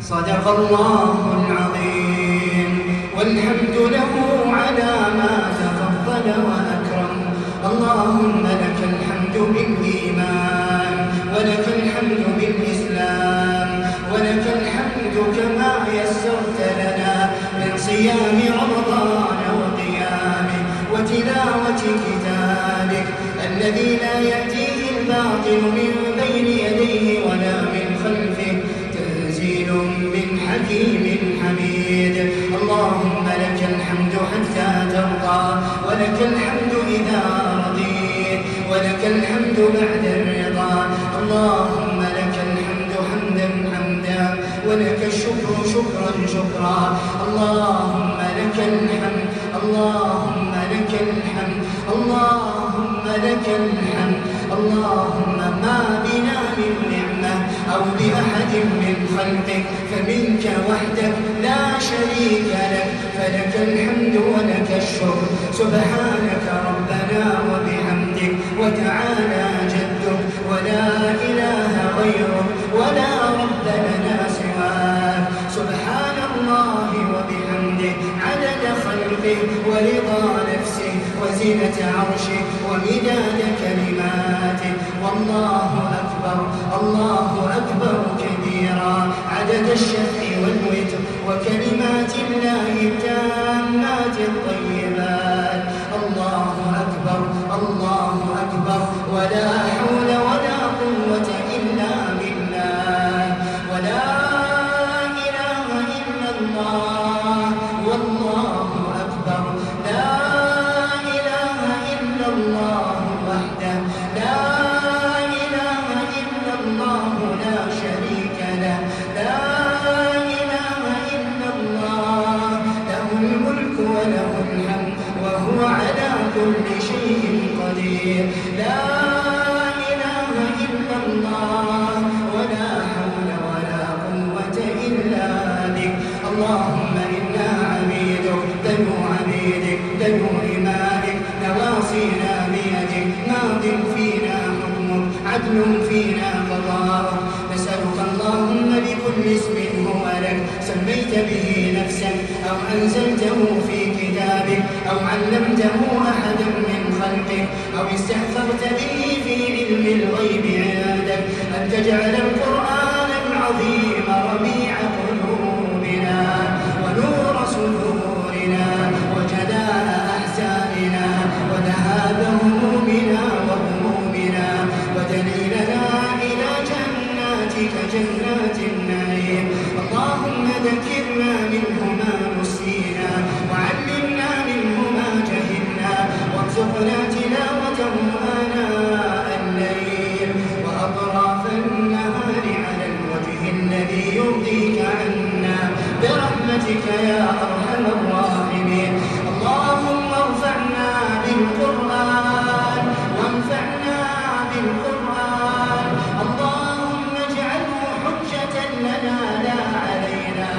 صدق الله العظيم. والحمد له على ما تفضل وأكرم. اللهم لك الحمد بالإيمان، ولك الحمد بالإسلام، ولك الحمد كما يسرت لنا من صيام رمضان وقيامه وتلاوة كتابك الذي لا يأتيه الباطل من بين يديه ولا من خلفه، تنزيل من حكيم حميد. اللهم لك الحمد حتى ترضى، ولك الحمد إذا رضيت، ولك الحمد بعد الرضا. اللهم لك الحمد حمدا حمدا، ولك الشكر شكرا شكرا. اللهم لك الحمد، اللهم لك الحمد، اللهم لك الحمد. اللهم ما بنا من نعمة أو بأحد من خلقك فمنك وحدك لا شريك لك، فلك الحمد ولك الشكر. سبحانك ربنا وبحمدك، وتعالى جدك، ولا إله غيرك، ولا رب لنا سواك. سبحان الله وبحمده عدد خلقه ورضا نفسه وزنة عرشه ومداد كلماته. والله أكبر، الله أكبر كبيرا، عدد الشفع والوتر وكلمات الله التامات الطيبات. الله أكبر، الله أكبر، ولا حول ولا قوة إلا بالله. ولا إله إلا الله، والله أكبر. لا إله إلا الله وحده، لا إله إلا الله لا شريك له، لا إله إلا الله له الملك وله الحمد وهو على كل شيء قدير. لا إله إلا الله، ولا حول ولا قوة إلا بك. اللهم إنا عبيدك بنو عبيدك بنو إمائك، نواصينا بيدك، ماض فينا حكمك، عدل فينا قضاءك. نسألك اللهم بكل اسم هو لك سميت به نفسك أو أنزلته في كتابك أو علمته أحدا من خلقك أو استأثرت به في علم الغيب عندك، أن تجعل القرآن العظيم ربيع قلوبنا ونور صدورنا وجلاء أحزاننا وذهاب همومنا وغمومنا ودليلنا إلى جناتك جنات النعيم. اللهم ذكرنا منه ما نسينا، وعلمنا منه ما جهلنا، وارزقنا تلاوته آناء الليل وأطراف النهار على الوجه الذي يرضيك عنا برحمتك يا أرحم الراحمين. اللهم ارفعنا بالقرآن وانفعنا بالقرآن. اللهم اجعله حجة لنا لا علينا.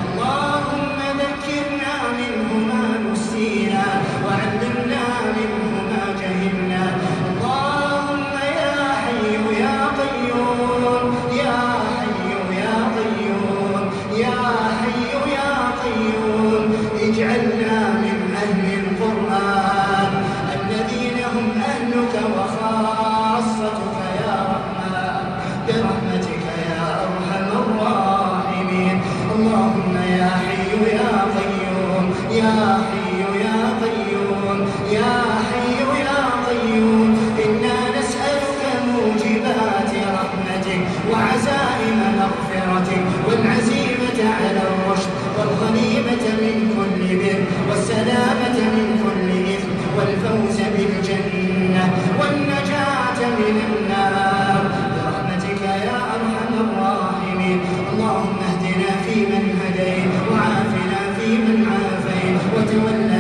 اللهم ذكرنا منه ما نسينا، وعلمنا منه ما جهلنا. اللهم يا حي يا قيوم، يا حي يا قيوم، يا حي يا قيوم، اجعلنا من أهل القرآن الذين هم أهلك وخاصتك يا رحمن برحمتك يا أرحم الراحمين. اللهم يا حي يا قيوم، يا حي يا قيوم، يا حي يا قيوم، إنا نسألك موجبات رحمتك وعزائم مغفرتك والعزيمة على الرشد والغنيمة من كل بر والسلامة من كل إثم والفوز بالجنة والنجاة من النار برحمتك يا أرحم الراحمين. اللهم اهدنا فيمن هديت، وعافنا فيمن عافيت، وتولنا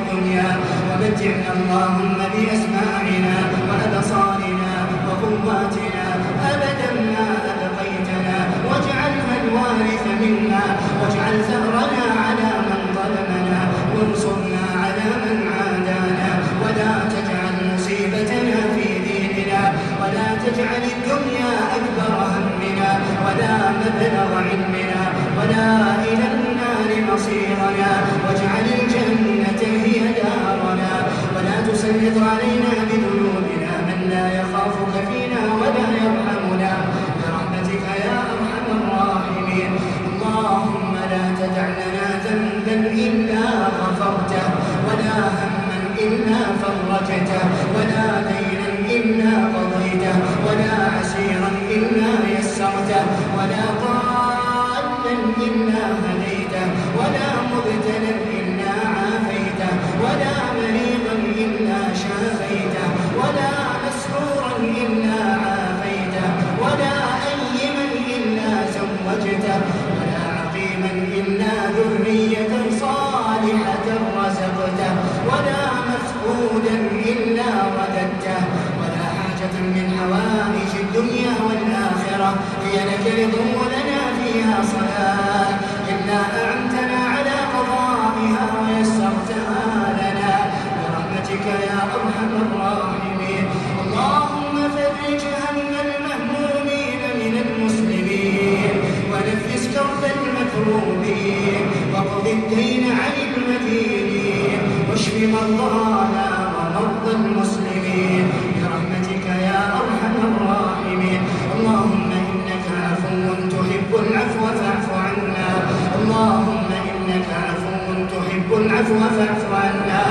الدنيا ومتعنا اللهم بأسماعنا وأبصارنا وقواتنا أبدا ما أبقيتنا واجعلها الوارث منا واجعل ثأرنا على من ظلمنا وانصرنا على من عادانا ولا تجعل مصيبتنا في ديننا ولا تجعل الدنيا أكبر همنا ولا مبلغ علمنا ولا إلى النار مصيرنا واجعل الجنة هي دارنا ولا تسلط علينا بذنوبنا من لا يخافك فينا ولا يرحمنا برحمتك يا أرحم الراحمين. اللهم لا تدع لنا ذنبا إلا غفرته ولا هما إلا فرجته ولا دينا إلا قضيته ولا عسيرا إلا يسرته ولا ضالا إلا هديته ولا مبتلا إلا عافيته ولا مريضا إلا شافيته ولا مسرورا إلا عافيته ولا أيما إلا زوجته ولا عقيما إلا ذرية صالحة رزقته ولا مفقودا إلا رددته ولا حاجة من حوائج الدنيا والآخرة هي لك رضا ولنا فيها صلاح إلا أعنتنا على قضائها ويسرتها لنا برحمتك يا أرحم الراحمين. اللهم فرج هم المهمومين من المسلمين ونفس كرب المكروبين وقض الدين عن المدينين واشف مرضانا ومرضى المسلمين برحمتك يا أرحم الراحمين. اللهم إنك عفو تحب العفو فاعف عنا اللهم إنك عفو تحب العفو فاعف عنا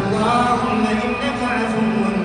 اللهم إنك عفو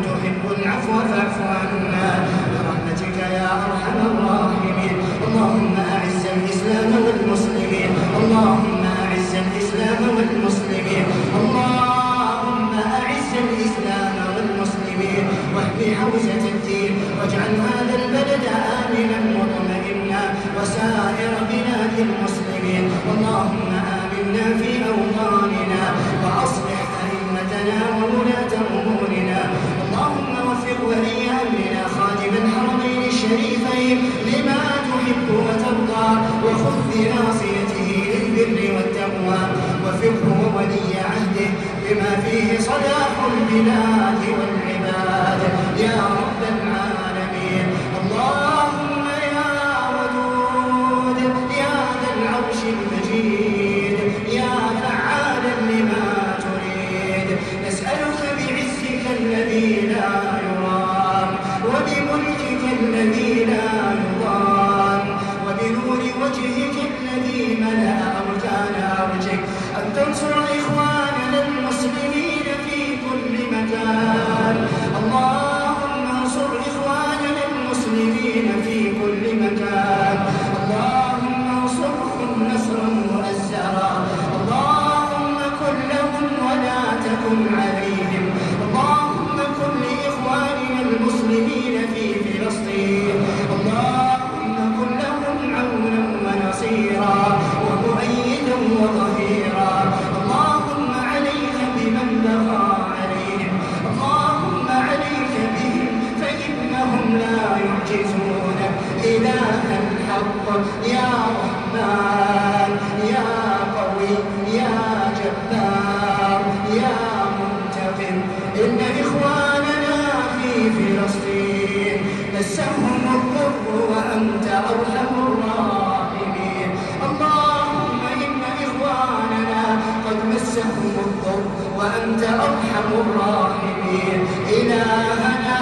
تحب العفو فاعف عنا برحمتك يا أرحم الراحمين. اللهم أعز الإسلام والمسلمين اللهم أعز الإسلام والمسلمين اللهم أعز الإسلام والمسلمين واحمِ حوزة الدين واجعل هذا البلد آمنا مطمئنا وسائر بلاد المسلمين. اللهم آمنا في أوطاننا وأصلح أئمتنا وولاة أمورنا. اللهم وفق ولي أمرنا خادم الحرمين الشريفين لما تحب وترضى وخذ بناصيته للبر والتقوى وفقه وولي عهده بما فيه صلاح البلاد والعباد يا رب العالمين. اللهم يا ودود يا ذا العرش المجيد يا فعالا لما تريد نسألك بعزك الذي لا يرام وبملكك الذي لا يضام وبنور وجهك الذي ملأ أركان عرشك أن تنصر إخواننا المسلمين في كل مكان. اللهم انصر إخواننا المسلمين في كل مكان. اللهم انصرهم نصرا مؤزرا. اللهم كن لهم ولا تكن عليهم. اللهم كن لإخواننا المسلمين في فلسطين. اللهم كن لهم عونا ونصيرا ومؤيدا وظهيرا. اللهم عليك بمن بغى عليهم. اللهم عليك بهم فإنهم لا يعجزونك إله الحق يا رحمن يا قوي يا جبار يا منتقم. إن إخواننا في فلسطين مسهم الضر وأنت أرحم الراحمين. اللهم إن إخواننا قد مسهم الضر وأنت أرحم الراحمين. إلهنا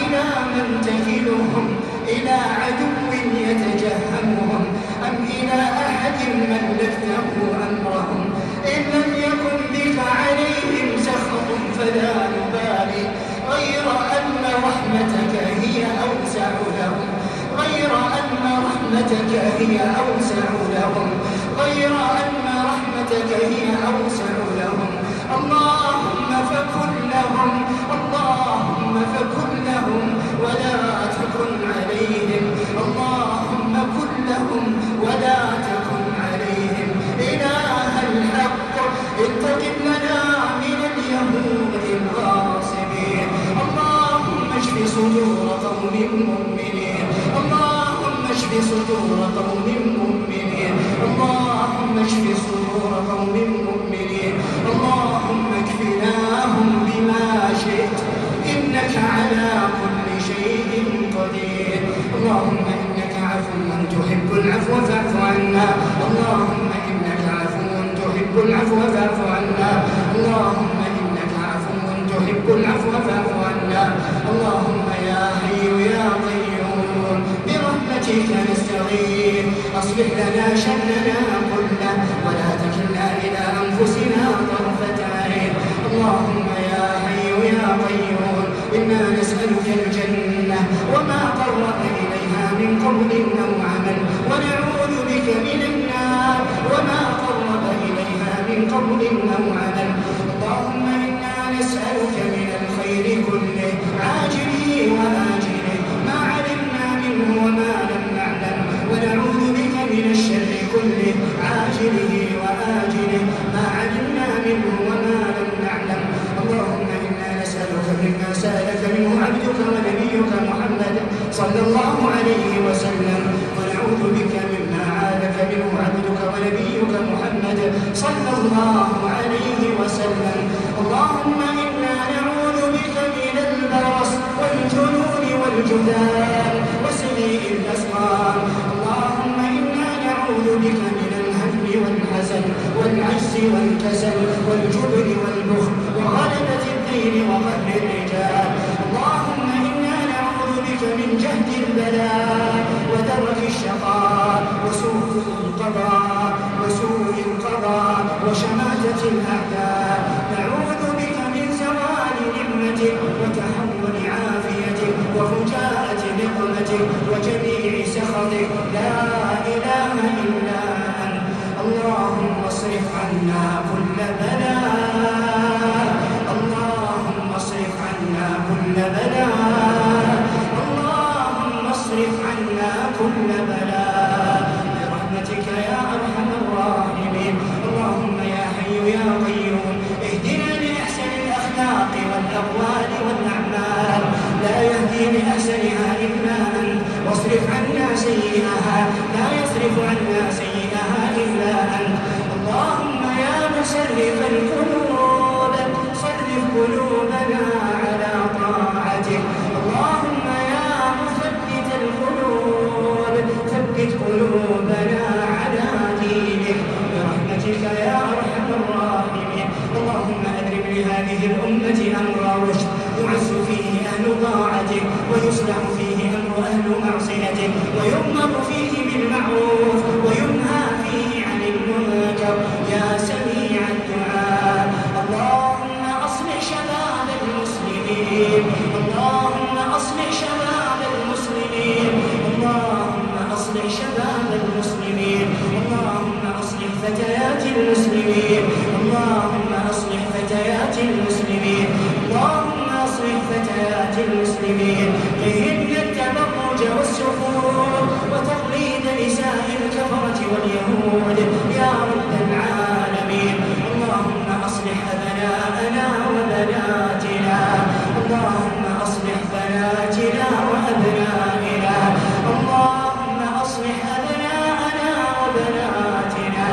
إلى من تكلهم إلى عدو يتجهمهم أم إلى أحد ملكته أمرهم؟ إن لم يكن بك عليهم سخط فلا نبالي غير أن رحمتك هي أوسع لهم غير أن رحمتك هي أوسع لهم غير أن رحمتك هي أوسع لهم. اللهم فكن لهم اللهم فكن لهم ولا تكن عليهم. اللهم كن لهم ولا تكن عليهم. إله الحق انتقم لنا من اليمن تحب العفو فاعف عنا. اللهم إنك عفو تحب العفو فاعف عنا. اللهم يا حي يا قيوم برحمتك نستغيث أصلح لنا شأننا كله ولا تكلنا إلى أنفسنا طرفة عين. اللهم يا حي يا قيوم إنا نسألك الجنة وما قرب إليها من قول أو عمل ونعوذ بك من النار وما قرب إليها من قول أو عمل. اللهم إنا نسألك من الخير كله عاجله وآجله ما علمنا منه وما لم نعلم ونعوذ بك من الشر كله عاجله وآجله ما علمنا منه وما لم نعلم. اللهم إنا نسألك مما سألك منه عبدك ونبيك محمد صلى الله عليه وسلم ونعوذ بك مما عادك منه عبدك ونبيك محمد صلى الله عليه وسلم. اللهم إنا نعوذ بك من البرص والجنون والجذام وسيء الأسقام. اللهم إنا نعوذ بك من الهم والحزن والعجز والكسل والجبن والبخل وغلبة الدين وقهر الرجال. اللهم إنا نعوذ بك من جهد البلاء ودرك الشقاء وسوء القضاء وشماتة الأعداء. نعوذ بك من زوال نعمتك وتحول عافيتك وفجاءة نقمتك وجميع سخطك لا إله إلا أنت. اللهم اصرف عنا كل بلاء. اللهم اصرف عنا كل بلاء. اللهم اصرف عنا كل بلاء برحمتك يا أرحم الراحمين. اللهم يا حي يا قيوم اهدنا لأحسن الأخلاق والأقوال والأعمال لا يهدي لأحسنها إلا أنت واصرف عنا سيئها لا يصرف عنا سيئها إلا أنت. اللهم يا مصرف القلوب صرف قلوبنا على طاعتك. اللهم يا مثبت القلوب ثبت قلوبنا على دينك برحمتك يا أرحم الراحمين. اللهم أدرم لهذه الأمة أمر رشد يعز فيه أهل طاعتك ويصلح فيه أمر أهل معصيتك ويؤمر فيه بالمعروف وينهى فيه عن المنكر يا سميع الدعاء. اللهم أصلح شباب المسلمين. اللهم أصلح شباب المسلمين. اللهم أصلح شباب المسلمين. اللهم أصلح فتيات المسلمين. اللهم أصلح فتيات المسلمين. اللهم أصلح فتيات المسلمين فهن التبرج والسفور وتقليد نساء الكفرة واليهود يا رب العالمين. اللهم أصلح أبناءنا وبناتنا. اللهم أصلح بناتنا وأبنائنا. اللهم أصلح أبناءنا وبناتنا.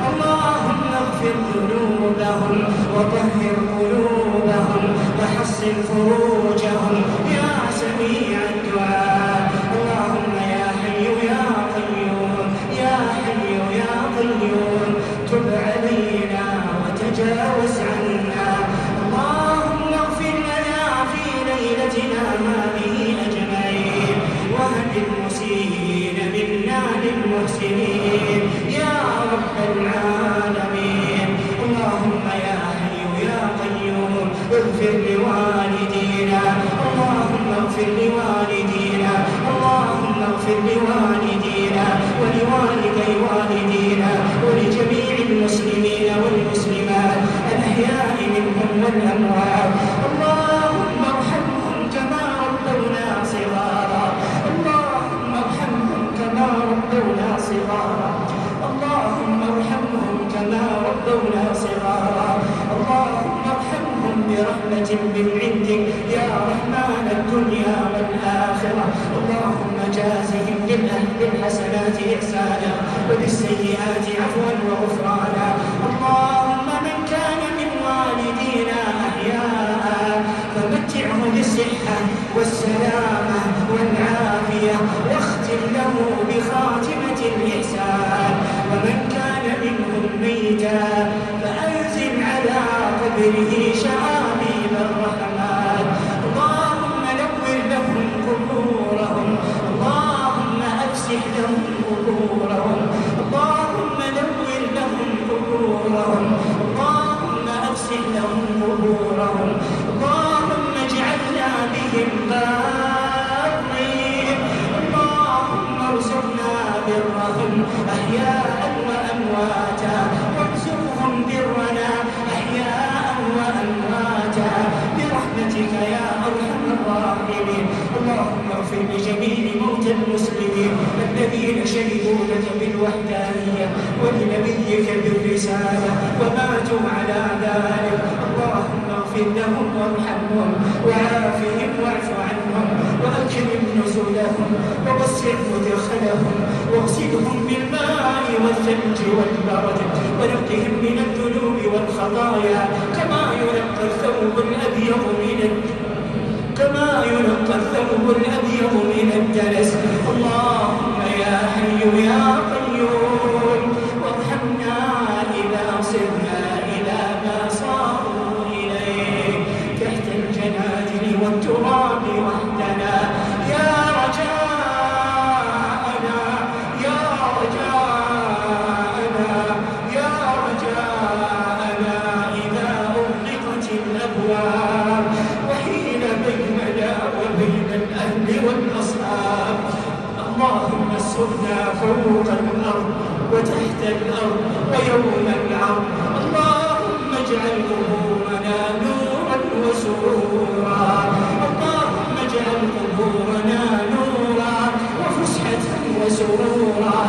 اللهم اغفر ذنوبهم وطهر قلوبهم وحصن فروجهم يا سميع الدعاء. اللهم يا حي يا قيوم يا حي يا قيوم تب علينا وتجاوز عنا. اللهم اغفر لنا في ليلتنا هذه أجمعين وهب المسيئين منا للمحسنين يا رب العالمين. اللهم يا حي يا قيوم اغفر لوالدينا. اللهم اغفر لوالدينا. اللهم اغفر لوالدينا ولوالدي والدينا ولجميع المسلمين والمسلمات الأحياء منهم والأموات. اللهم ارحمهم كما ربونا صغارا. اللهم ارحمهم كما ربونا صغارا. اللهم ارحمهم كما ربونا صغارا. اللهم ارحمهم برحمة من عندك يا رحمن الدنيا والآخرة. اللهم جازهم بالحسنات إحسانا وبالسيئات عفوا وغفرانا. اللهم من كان من والدينا أحياء فمتعه بالصحة والسلامة والعافية واختم له بخاتمة الإحسان. ومن كان منهم ميتا منابره شعابيب الرحمن. اللهم نور لهم قبورهم، اللهم أفسح لهم قبورهم، اللهم نور لهم قبورهم، اللهم أفسح لهم قبورهم، اللهم اجعلنا بهم باقين، اللهم ارزقنا برهم أحياء وأمواتا، وارزقهم برنا أحياء وأمواتا برحمتك يا أرحم الراحمين. اللهم اغفر لجميع موتى المسلمين الذين شهدوا لك بالوحدانية ولنبيك بالرسالة وماتوا على ذلك. اللهم اغفر لهم وارحمهم وعافهم واعف عنهم وأكرم نزلهم ووسع مدخلهم واغسلهم بالماء والثلج والبرد ونقهم من الذنوب والخطايا كما ينقى الثوب الأبيض من الدنس. اللهم يا حي يا قيوم وارحمنا إذا صرنا إلى ما صاروا إليه تحت الجنادل والتراب وحدنا يا رجاءنا يا رجاءنا يا رجاءنا إذا أغلقت الأبواب وحيل بيننا وبين الأهل والأصحاب. اللهم استرنا فوق الأرض وتحت الأرض ويوم العرض. اللهم اجعل قبورنا نورا وسرورا، اللهم اجعل قبورنا نورا وفسحة وسرورا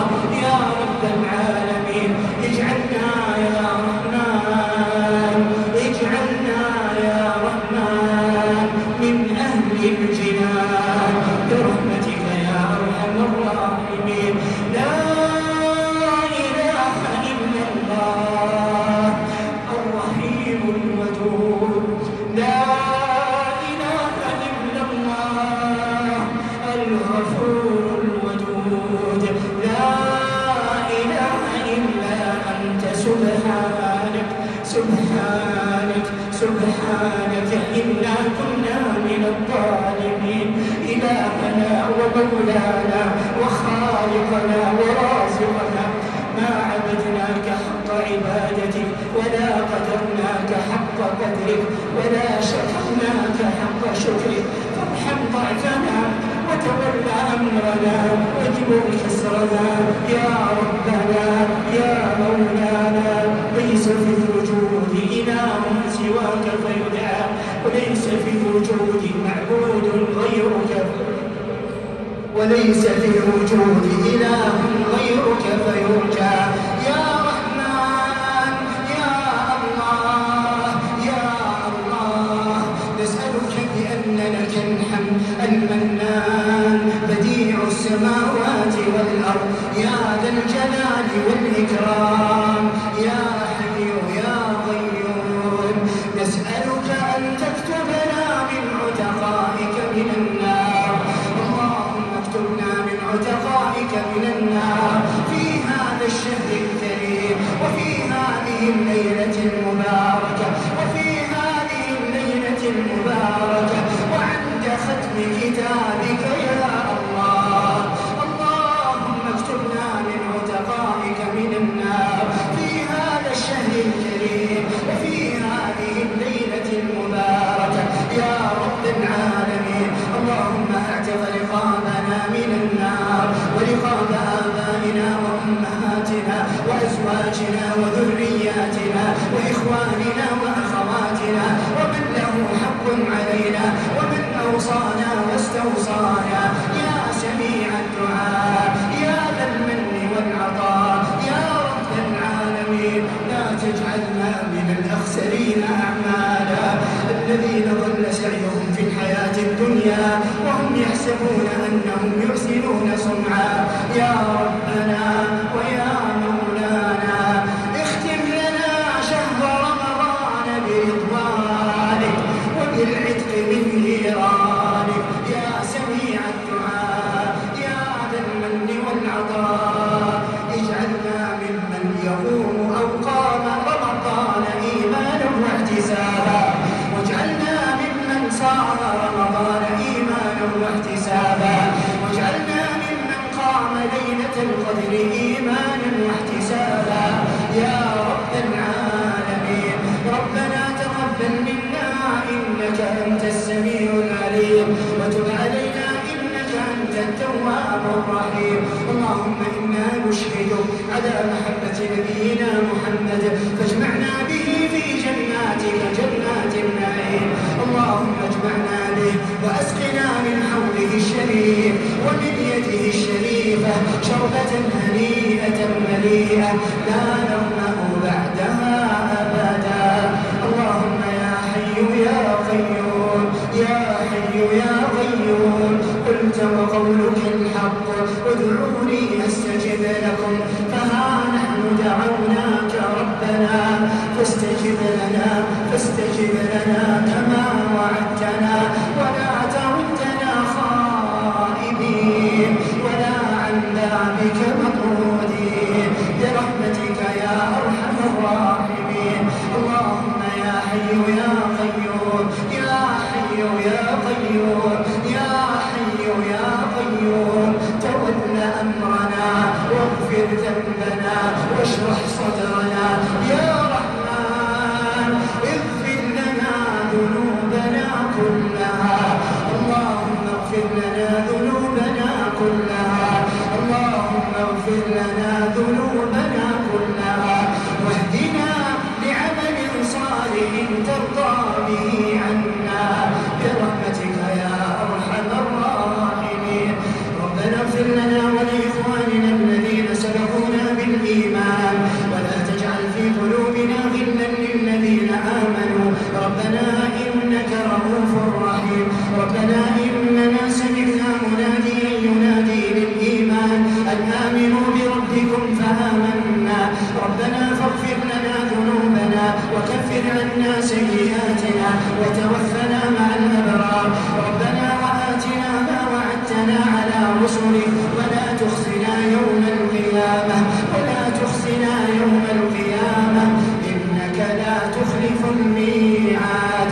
يا رب العالمين. اجعلنا يا رحمن، اجعلنا يا رحمن من أهل الجنان برحمتك يا أرحم الراحمين. لا إله إلا الله الرحيم الودود، لا إله إلا الله الغفور الودود، لا إله إلا أنت سبحانك سبحانك سبحانك إنا كنا من الظالمين. إلهنا ومولانا وخالقنا ورازقنا ما عبدناك حق عبادتك ولا قدرناك حق قدرك ولا شكرناك حق شكرك، فارحم ضعفنا وتول أمرنا واجبر كسرنا يا ربنا يا مولانا. ليس في الوجود إله سواك فيدعى وليس في الوجود معبود غيرك، وليس في الوجود إله غيرك فيرجى يا رحمن يا الله يا الله. نسألك بأن لك الحمد المنان بديع السماوات والأرض يا ذا الجلال والإكرام يا حي يا قيوم. نسألك أن تكتبنا من عتقائك من النار، اللهم اكتبنا من عتقائك من النار في هذا الشهر الكريم وفي هذه الليلة المباركة وفي هذه الليلة المباركة وعند ختم كتابك يا الله. اللهم اكتبنا من عتقائك من النار في هذا الشهر الكريم وفي هذه الليلة المباركة يا رب العالمين. اللهم اعتق رقابنا من النار ورقاب آبائنا وأمهاتنا وأزواجنا وذرياتنا وإخواننا وأخواتنا ومن له حق علينا ومن أوصانا واستوصانا يا سميع الدعاء يا ذا المن والعطاء يا رب العالمين. لا تجعلنا من الأخسرين أعمالا الذين ضل سعيهم في الحياة الدنيا وهم يحسبون أنهم يحسنون صنعا. يا ربنا ويا مولانا اختم لنا شهر رمضان برضوانك وبالعتق من نيرانك يا سميع الدعاء يا ذا المن والعطاء. اجعلنا ممن يقوم أو قام رمضان إيمانا واحتسابا الصدر إيمانا واحتسابا يا رب العالمين. ربنا تقبل منا إنك أنت السميع العليم وتب علينا إنك أنت التواب الرحيم. اللهم إنا نشهدك على محبة نبينا محمد فاجمعنا به في جناتك جنات النعيم. اللهم اجمعنا به وأسقنا من حوله الشريف ومن يده الشريفة شربة هنيئة مليئة لا نظمأ بعدها أبدا. اللهم يا حي يا قيوم يا حي يا قيوم قلت وقولك الحق ادعوني أستجب لكم فها نحن دعوناك ربنا فاستجب لنا كما وعدتنا ولا تردنا خائبين ولا عن بابك مطرودين برحمتك يا أرحم الراحمين. اللهم يا حي يا قيوم يا حي يا قيوم يا حي يا قيوم تول أمرنا واغفر ذنبنا واشرح صدرنا يا رحمن اغفر لنا ذنوبنا كلها. اللهم اغفر لنا ذنوبنا كلها. اللهم اغفر لنا ذنوبنا كلها واهدنا لعمل صالح ترضى به عنا برحمتك يا أرحم الراحمين. ربنا اغفر لنا ولإخواننا الذين سبقونا بالإيمان ولا تجعل في قلوبنا غلا للذين آمنوا ربنا إنك رؤوف رحيم. ربنا إننا سمعنا مناديا ينادي للإيمان أن آمنوا بربكم فآمنا. ربنا فاغفر لنا ذنوبنا وكفر عنا سيئاتنا وتوفنا مع الأبرار. ربنا وآتنا ما وعدتنا على رسلك ولا تخزنا يوم القيامة إنك لا تخلف الميعاد.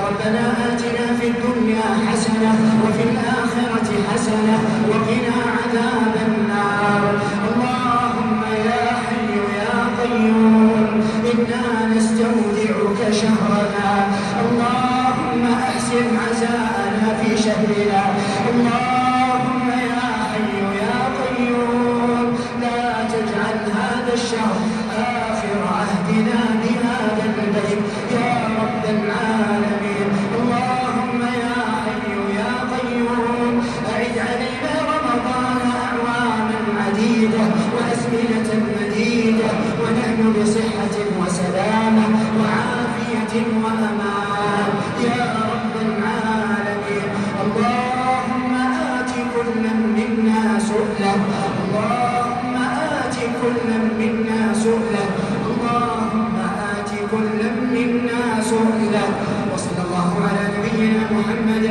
ربنا آتنا في الدنيا حسنة وفي الآخرة حسنة وقنا عذاب النار. اللهم يا حي يا قيوم إنا نستودعك شهرنا. اللهم أحسن عزاءنا في شهرنا. اللهم يا حي يا قيوم لا تجعل هذا الشهر آخر عهدنا بهذا البيت يا رب العالمين. اللهم يا حي يا قيوم أعد علينا رمضان أعواما عديدة وأزمنة مديدة ونحن بصحة وسلامة وعافية وأمان يا رب العالمين. اللهم آت كلا منا سؤله. اللهم آت كلا منا سؤله. اللهم آت كلا منا سؤله. وصلى الله على نبينا محمد